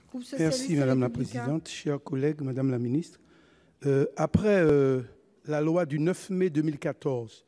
Groupe socialiste Merci et Madame la républicain. Présidente, chers collègues, Madame la Ministre. Après la loi du 9 mai 2014,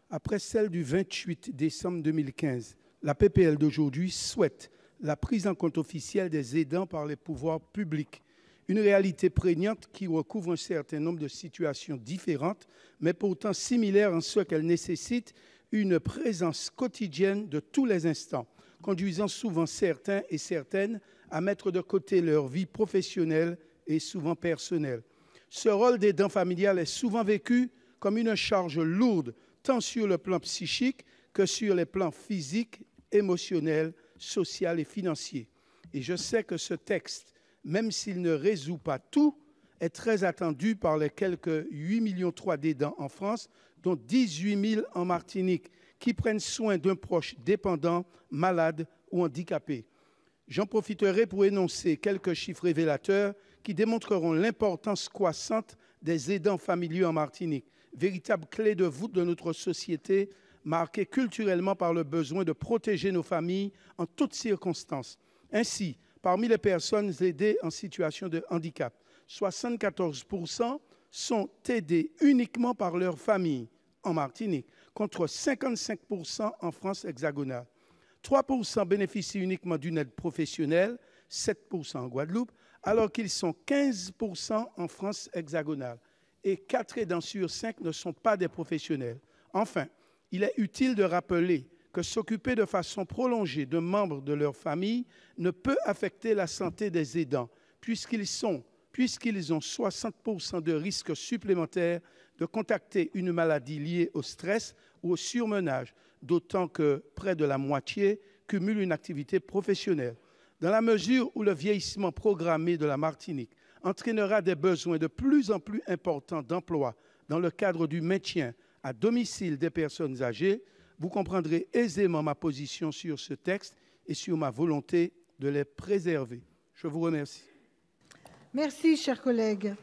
après celle du 28 décembre 2015, la PPL d'aujourd'hui souhaite la prise en compte officielle des aidants par les pouvoirs publics. Une réalité prégnante qui recouvre un certain nombre de situations différentes, mais pourtant similaires en ce qu'elle nécessite une présence quotidienne de tous les instants, conduisant souvent certains et certaines à mettre de côté leur vie professionnelle et souvent personnelle. Ce rôle d'aidant familial est souvent vécu comme une charge lourde, tant sur le plan psychique que sur les plans physiques, émotionnels, social et financier. Et je sais que ce texte, même s'il ne résout pas tout, est très attendu par les quelques 8,3 millions d'aidants en France, dont 18 000 en Martinique, qui prennent soin d'un proche dépendant, malade ou handicapé. J'en profiterai pour énoncer quelques chiffres révélateurs qui démontreront l'importance croissante des aidants familiaux en Martinique, véritable clé de voûte de notre société, marquée culturellement par le besoin de protéger nos familles en toutes circonstances. Ainsi, parmi les personnes aidées en situation de handicap, 74% sont aidés uniquement par leur famille en Martinique, contre 55% en France hexagonale. 3% bénéficient uniquement d'une aide professionnelle, 7% en Guadeloupe, alors qu'ils sont 15% en France hexagonale. Et 4 aidants sur 5 ne sont pas des professionnels. Enfin, il est utile de rappeler que s'occuper de façon prolongée de membres de leur famille ne peut affecter la santé des aidants, puisqu'ils ont 60% de risque supplémentaire de contracter une maladie liée au stress ou au surmenage, d'autant que près de la moitié cumule une activité professionnelle. Dans la mesure où le vieillissement programmé de la Martinique entraînera des besoins de plus en plus importants d'emploi dans le cadre du maintien à domicile des personnes âgées, vous comprendrez aisément ma position sur ce texte et sur ma volonté de les préserver. Je vous remercie. Merci, chers collègues.